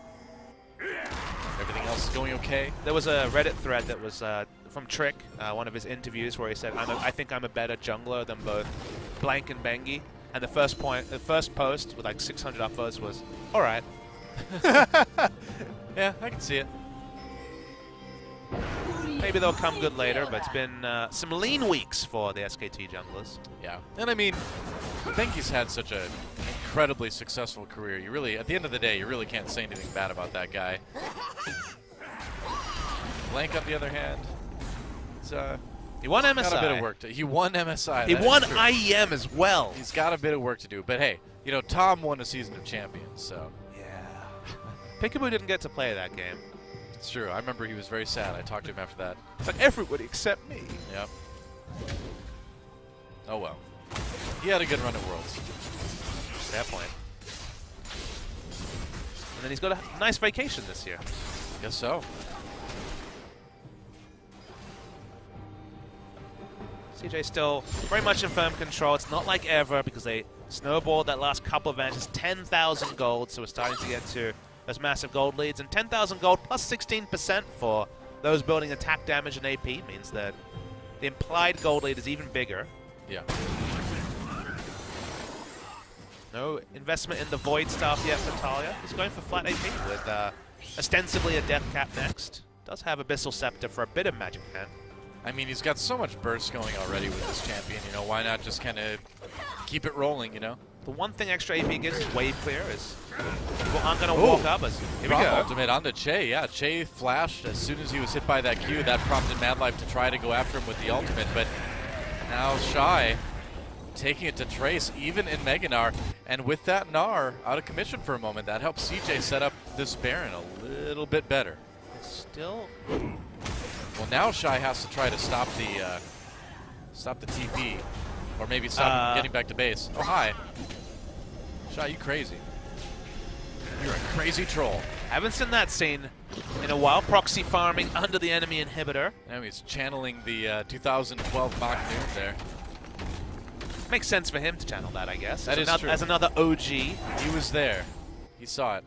Everything else is going okay. There was a Reddit thread that was from Trick, one of his interviews, where he said, I think I'm a better jungler than both Blank and Bengi. And the first post with like 600 upvotes was, all right. Yeah, I can see it. Maybe they'll come good later, but it's been some lean weeks for the SKT junglers. Yeah, and I mean, Bengi's had such an incredibly successful career. You really, at the end of the day, you really can't say anything bad about that guy. Blank, on the other hand, it's, he won MSI. Got a bit of work to. He won MSI. He won IEM as well. He's got a bit of work to do. But hey, you know, Tom won a season of champions, so. Yeah. Peekaboo didn't get to play that game. It's true. I remember he was very sad. I talked to him after that. It's like everybody except me. Yep. Oh well. He had a good run at Worlds. Fair point. And then he's got a nice vacation this year. Guess so. CJ still very much in firm control. It's not like ever because they snowballed that last couple of matches. 10,000 gold, so we're starting to get to those massive gold leads. And 10,000 gold plus 16% for those building attack damage and AP means that the implied gold lead is even bigger. Yeah. No investment in the Void stuff yet for Talia. He's going for flat AP with ostensibly a Death Cap next. Does have Abyssal Scepter for a bit of Magic Hand. I mean, he's got so much burst going already with this champion, you know, why not just kind of keep it rolling, you know? The one thing extra AP gives is wave clear, is people aren't going to walk up. Here we go. Ultimate onto Che, yeah. Che flashed as soon as he was hit by that Q. That prompted Madlife to try to go after him with the ultimate, but now Shy taking it to Trace, even in Mega Gnar. And with that Gnar out of commission for a moment, that helps CJ set up this Baron a little bit better. Still... Well, now Shy has to try to stop the TP, or maybe stop him getting back to base. Oh, hi. Shy, you crazy. You're a crazy troll. Haven't seen that scene in a while. Proxy farming under the enemy inhibitor. Now he's channeling the 2012 Mach Noon there. Makes sense for him to channel that, I guess. That is true. As another OG. He was there. He saw it.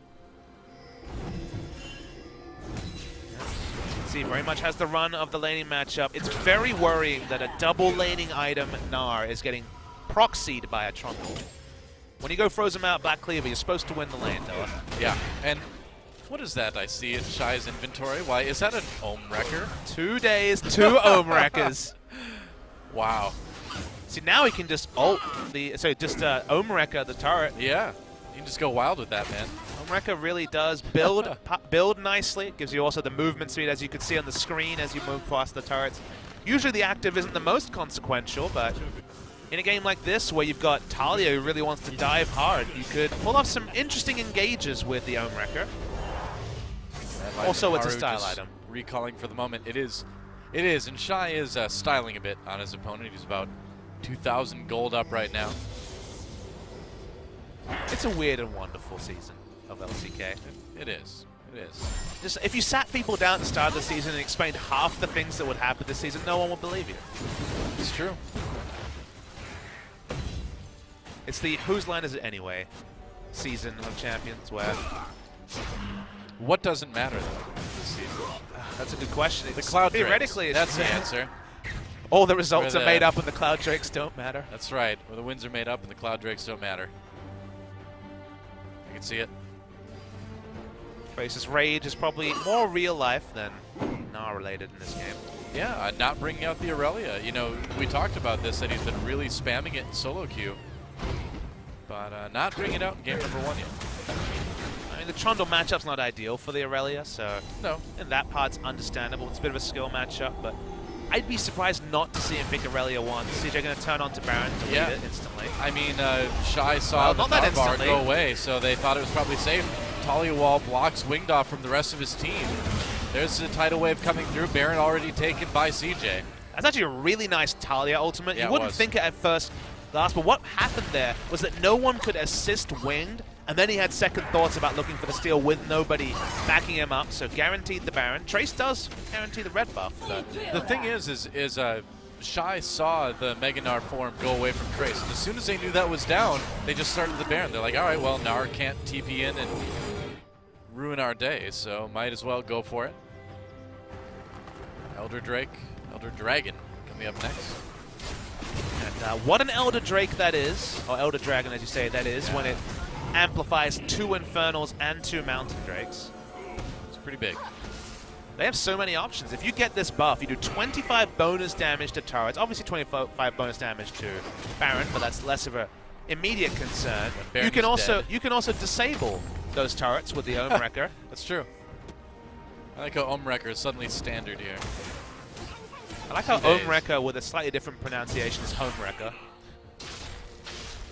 See, very much has the run of the laning matchup. It's very worrying that a double laning item, Gnar, is getting proxied by a Trundle. When you go Frozen Out, Black Cleaver, you're supposed to win the lane, Noah. Yeah, and what is that I see in Shy's inventory? Why, is that an Ohm Wrecker? 2 days, 2 Ohm Wreckers. Wow. See, now he can just ult the, Omreka the turret. Yeah. You can just go wild with that, man. Omreka really does build nicely. It gives you also the movement speed, as you can see on the screen as you move past the turrets. Usually the active isn't the most consequential, but in a game like this where you've got Talia who really wants to dive hard, you could pull off some interesting engages with the Omreka. Also, it's a style item. Recalling for the moment, it is, and Shy is styling a bit on his opponent. He's about 2,000 gold up right now. It's a weird and wonderful season of LCK. It is. It is. Just if you sat people down at the start of the season and explained half the things that would happen this season, no one would believe you. It's true. It's the whose line is it anyway season of Champions where... What doesn't matter though this season? That's a good question. The Cloud Drakes. Theoretically, that's the answer. All the results are made up and the Cloud Drakes don't matter. That's right. Where the wins are made up and the Cloud Drakes don't matter. You can see it. Trace's rage is probably more real life than Gnar related in this game. Yeah, not bringing out the Aurelia. You know, we talked about this, that he's been really spamming it in solo queue, but not bringing it out in game number 1 yet. I mean, the Trundle matchup's not ideal for the Aurelia, so no. And that part's understandable. It's a bit of a skill matchup, but I'd be surprised not to see him pick Aurelia once. CJ going to turn on to Baron to lead it instantly. I mean, Shy saw the Narvar go away, so they thought it was probably safe. Talia Wall blocks Winged off from the rest of his team. There's a tidal wave coming through. Baron already taken by CJ. That's actually a really nice Talia ultimate. Yeah, you wouldn't think it at first glance, but what happened there was that no one could assist Winged, and then he had second thoughts about looking for the steal with nobody backing him up, so guaranteed the Baron. Trace does guarantee the red buff. The thing is Shy saw the Mega Gnar form go away from Trace, and as soon as they knew that was down, they just started the Baron. They're like, all right, well, Gnar can't TP in and ruin our day, so might as well go for it. Elder Dragon coming up next. And what an Elder Drake that is, or Elder Dragon as you say that is, when it amplifies 2 Infernals and 2 Mountain Drakes. It's pretty big. They have so many options. If you get this buff, you do 25 bonus damage to turrets, obviously 25 bonus damage to Baron, but that's less of an immediate concern. You can also disable those turrets with the Omwrecker. That's true. I like how Omwrecker is suddenly standard here. I like how Omwrecker with a slightly different pronunciation is Homewrecker.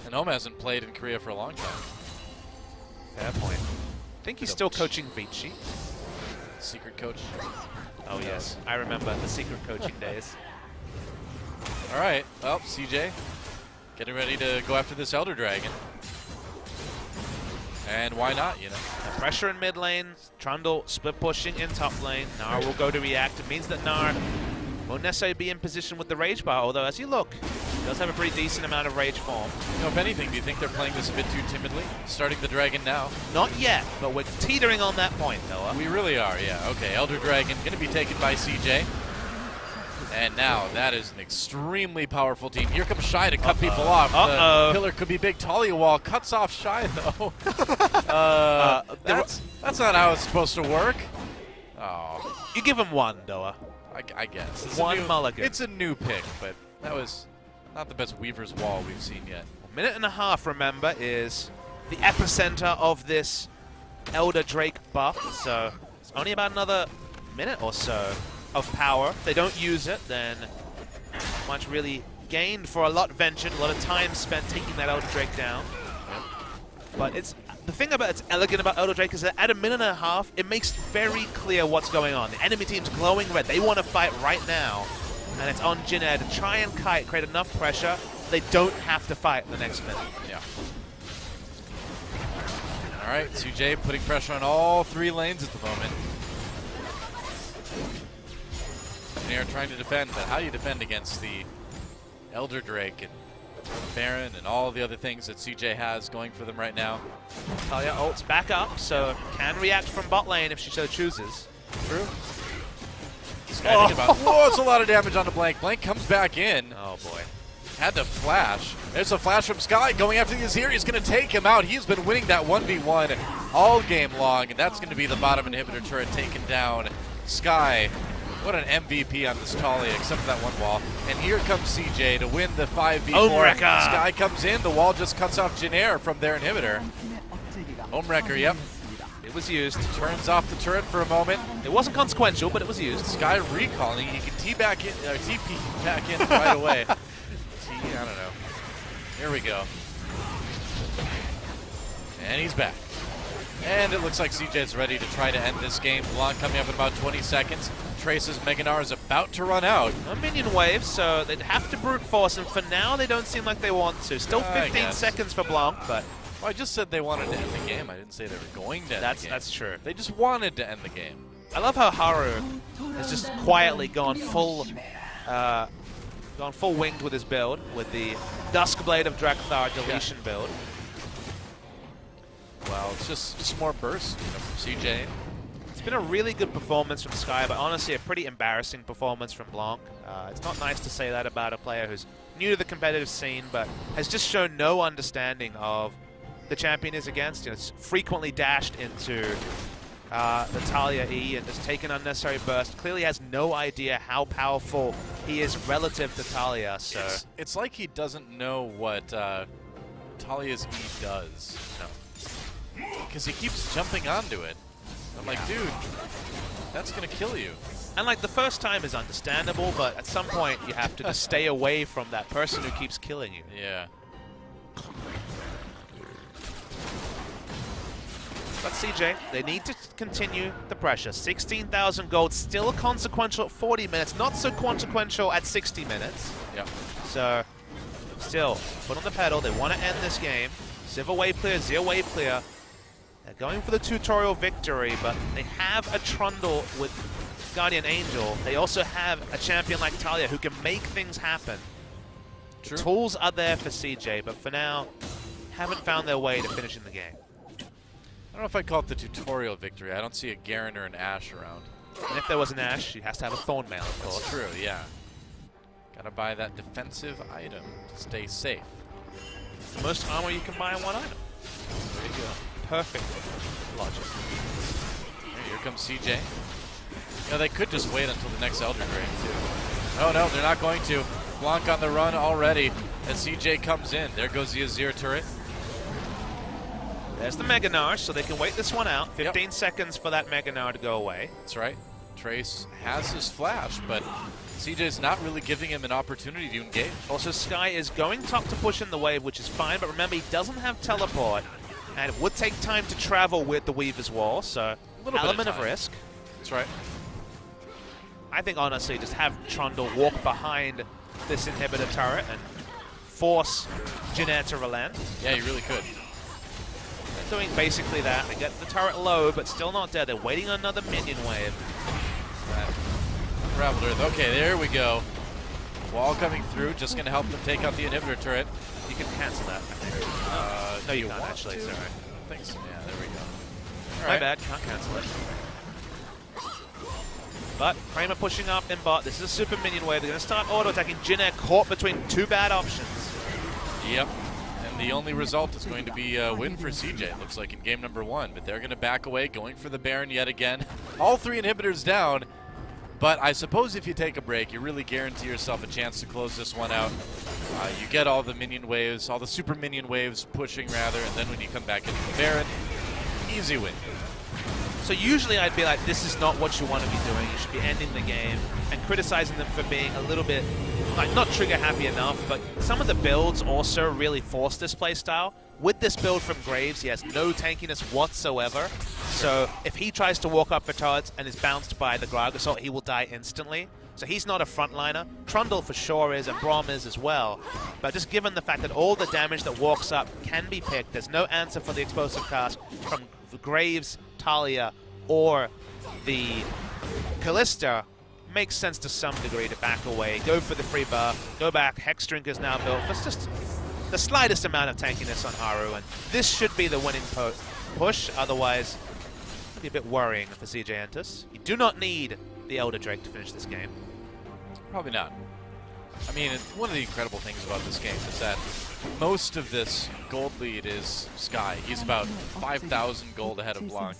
And Om hasn't played in Korea for a long time. Fair point. I think he's still coaching Vici. Secret coach. Oh yes, I remember the secret coaching days. All right, well, CJ getting ready to go after this Elder Dragon. And why not, you know? Pressure in mid lane, Trundle split pushing in top lane. Gnar will go to react. It means that Gnar won't necessarily be in position with the Rage Bar, although as you look, he does have a pretty decent amount of Rage form. You know, if anything, do you think they're playing this a bit too timidly? Starting the Dragon now? Not yet, but we're teetering on that point, Noah. We really are, yeah. Okay, Elder Dragon going to be taken by CJ. And now, that is an extremely powerful team. Here comes Shy to cut people off. The pillar could be big. Talia Wall cuts off Shy, though. That's not how it's supposed to work. Oh. You give him one, Noah. I guess. It's one mulligan. It's a new pick, but that was not the best Weaver's Wall we've seen yet. A minute and a half, remember, is the epicenter of this Elder Drake buff, so it's only about another minute or so of power. If they don't use it, then not much really gained for a lot ventured, a lot of time spent taking that Elder Drake down. But it's the thing about it's elegant about Elder Drake is that at a minute and a half, it makes very clear what's going on. The enemy team's glowing red. They want to fight right now. And it's on Jin Air to try and create enough pressure. They don't have to fight in the next minute. Yeah. All right, CJ putting pressure on all 3 lanes at the moment. Jin Air trying to defend, but how do you defend against the Elder Drake and Baron and all the other things that CJ has going for them right now? Talia ults back up, so can react from bot lane if she so chooses. True. Whoa, it's a lot of damage onto Blank. Blank comes back in. Oh boy. Had to flash. There's a flash from Sky going after the Azir. He's going to take him out. He's been winning that 1v1 all game long, and that's going to be the bottom inhibitor turret taken down. Sky What an MVP on this Talia, except for that one wall. And here comes CJ to win the 5v4. Homewrecker. Sky comes in, the wall just cuts off Jin Air from their inhibitor. Homewrecker, yep. It was used. Turns off the turret for a moment. It wasn't consequential, but it was used. Sky recalling, he can TP back in right away. I don't know. Here we go. And he's back. And it looks like CJ's ready to try to end this game. Blanc coming up in about 20 seconds. Trace's Mega Gnar is about to run out. No minion waves, so they'd have to brute force, and for now they don't seem like they want to. Still 15 seconds for Blanc, but... Well, I just said they wanted to end the game. I didn't say they were going to end the game. That's true. They just wanted to end the game. I love how Haru has just quietly gone full winged with his build, with the Duskblade of Drakthar deletion build. Well, it's just more burst from CJ. It's been a really good performance from Sky, but honestly a pretty embarrassing performance from Blanc. It's not nice to say that about a player who's new to the competitive scene, but has just shown no understanding of the champion is against. You know, it's frequently dashed into the Talia E and just taken unnecessary burst. Clearly has no idea how powerful he is relative to Talia. So it's like he doesn't know what Talia's E does. No, because he keeps jumping onto it. I'm like, dude, that's gonna kill you. And like the first time is understandable, but at some point you have to just stay away from that person who keeps killing you. Yeah. But CJ, they need to continue the pressure. 16,000 gold, still consequential at 40 minutes, not so consequential at 60 minutes. Yep. So, still, foot on the pedal, they want to end this game. Civil wave clear, Zero wave clear. They're going for the tutorial victory, but they have a Trundle with Guardian Angel. They also have a champion like Talia who can make things happen. True. The tools are there for CJ, but for now, haven't found their way to finishing the game. I don't know if I'd call it the tutorial victory. I don't see a Garen or an Ashe around. And if there was an Ashe, she has to have a Thornmail, of course. That's true, yeah. Gotta buy that defensive item to stay safe. The most armor you can buy in one item. There you go. Perfect logic. Here comes CJ. You know, they could just wait until the next Elder Drain, too. Oh, no, they're not going to. Blanc on the run already as CJ comes in. There goes the Azir turret. There's the Mega Gnar, so they can wait this one out. 15 seconds for that Mega Gnar to go away. That's right. Trace has his flash, but CJ's not really giving him an opportunity to engage. Also, Sky is going top to push in the wave, which is fine, but remember, he doesn't have teleport, and it would take time to travel with the Weaver's Wall, so element of risk. That's right. I think, honestly, just have Trundle walk behind this inhibitor turret and force Jin Air to relent. Yeah, you really could. Doing basically that. They get the turret low, but still not dead. They're waiting on another minion wave. Unraveled Earth. Okay, there we go. Wall coming through, just going to help them take out the inhibitor turret. You can cancel that. No, you can't actually. Sorry. I don't think so. Yeah, there we go. My bad. Can't cancel it. But Kramer pushing up in bot. This is a super minion wave. They're going to start auto-attacking. Jin Air caught between two bad options. Yep. The only result is going to be a win for CJ, it looks like, in game number 1. But they're going to back away, going for the Baron yet again. All 3 inhibitors down. But I suppose if you take a break, you really guarantee yourself a chance to close this one out. You get all the minion waves, all the super minion waves pushing, rather, and then when you come back into the Baron, easy win. So usually I'd be like, this is not what you want to be doing. You should be ending the game and criticizing them for being a little bit, like, not trigger happy enough, but some of the builds also really force this playstyle. With this build from Graves, he has no tankiness whatsoever. So if he tries to walk up for turrets and is bounced by the Gragas Assault, he will die instantly. So he's not a frontliner. Trundle for sure is, and Braum is as well. But just given the fact that all the damage that walks up can be picked, there's no answer for the explosive cast from Graves, Talia, or the Kalista. Makes sense to some degree to back away, go for the free buff, go back. Hex Drink is now built. That's just the slightest amount of tankiness on Haru, and this should be the winning push. Otherwise, it'd be a bit worrying for CJ Entus. You do not need the Elder Drake to finish this game. Probably not. I mean, one of the incredible things about this game is that most of this gold lead is Sky. He's about 5,000 gold ahead of Blanc.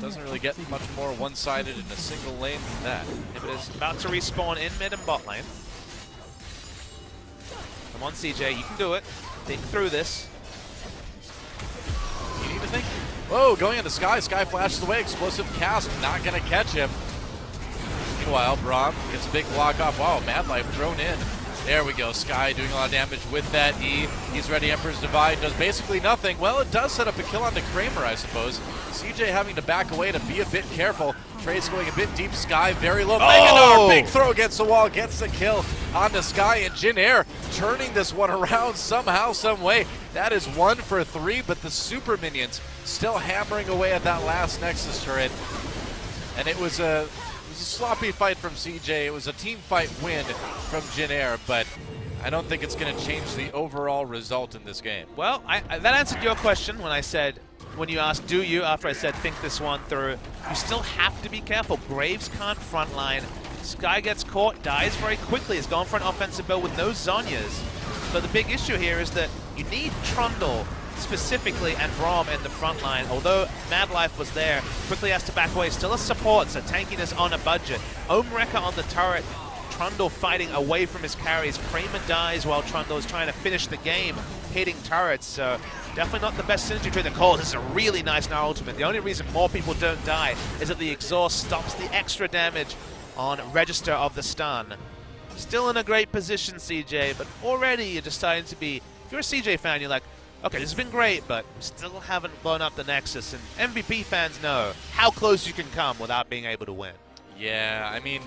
Doesn't really get much more one-sided in a single lane than that. Inhibitors about to respawn in mid and bot lane. Come on, CJ, you can do it. Think through this. You need to think. Whoa, going into Sky. Sky flashes away. Explosive cast, not going to catch him. Meanwhile, Braum gets a big block off. Wow, Mad Life thrown in. There we go. Sky doing a lot of damage with that E. He's ready. Emperor's Divide does basically nothing. Well, it does set up a kill onto Kramer, I suppose. CJ having to back away to be a bit careful. Trace going a bit deep. Sky very low. Oh! Megadar, big throw against the wall, gets the kill onto Sky, and Jin Air turning this one around somehow, some way. That is 1 for 3, but the super minions still hammering away at that last Nexus turret. And it was a sloppy fight from CJ. It was a team fight win from Jin Air, but I don't think it's going to change the overall result in this game. Well, that answered your question when you asked, do you, after I said think this one through. You still have to be careful. Graves can't frontline. Sky gets caught, dies very quickly. He's gone for an offensive build with no Zhonyas. But the big issue here is that you need Trundle specifically and Braum in the front line. Although Mad Life was there, quickly has to back away. Still a support, so tankiness on a budget. Omreka on the turret. Trundle fighting away from his carries. Kramer dies while Trundle is trying to finish the game, hitting turrets. So definitely not the best synergy between the cores. This is a really nice now ultimate. The only reason more people don't die is that the exhaust stops the extra damage on register of the stun. Still in a great position, CJ, but already you're deciding to be, if you're a CJ fan, you're like, okay, this has been great, but still haven't blown up the Nexus. And MVP fans know how close you can come without being able to win. Yeah, I mean,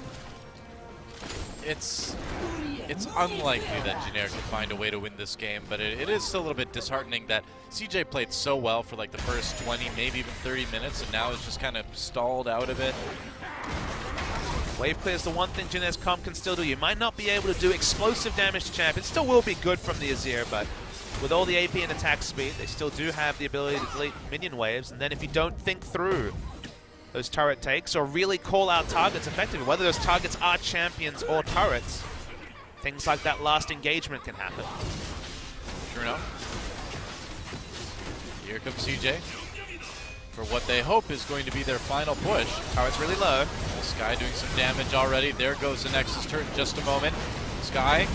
it's unlikely that Jin Air can find a way to win this game, but it is still a little bit disheartening that CJ played so well for like the first 20, maybe even 30 minutes, and now it's just kind of stalled out of it. Wave clear is the one thing Jin Air's comp can still do. You might not be able to do explosive damage to champions. Still will be good from the Azir, but with all the AP and attack speed, they still do have the ability to delete minion waves. And then if you don't think through those turret takes or really call out targets effectively, whether those targets are champions or turrets, things like that last engagement can happen. Sure enough. Here comes CJ for what they hope is going to be their final push. Turret's really low. Sky doing some damage already. There goes the Nexus turret in just a moment. Sky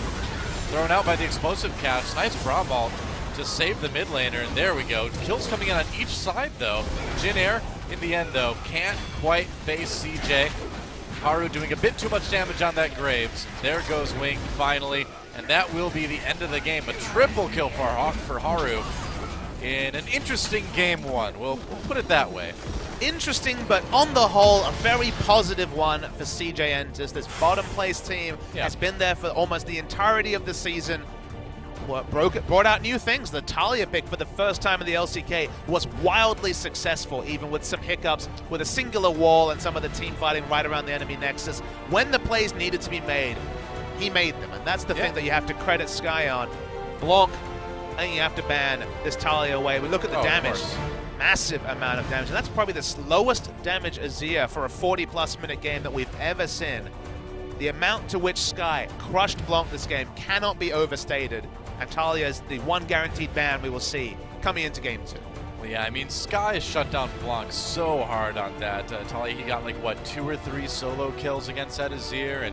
thrown out by the explosive cast. Nice Braum ult to save the mid laner, and there we go. Kills coming in on each side though. Jin Air in the end though can't quite face CJ. Haru doing a bit too much damage on that Graves. There goes Wing finally, and that will be the end of the game. A triple kill for Haru in an interesting game one. We'll put it that way. Interesting, but on the whole, a very positive one for CJ Entus. This bottom place team has been there for almost the entirety of the season. Brought out new things. The Talia pick for the first time in the LCK was wildly successful, even with some hiccups, with a singular wall and some of the team fighting right around the enemy Nexus. When the plays needed to be made, he made them, and that's the thing that you have to credit Sky on. Blanc, I think you have to ban this Talia away. We look at the damage. Massive amount of damage, and that's probably the slowest damage Azir for a 40-plus minute game that we've ever seen. The amount to which Sky crushed Blanc this game cannot be overstated, and Talia is the one guaranteed ban we will see coming into game 2. Well, yeah, I mean, Sky shut down Blanc so hard on that. Talia, he got like, what, 2 or 3 solo kills against that Azir, and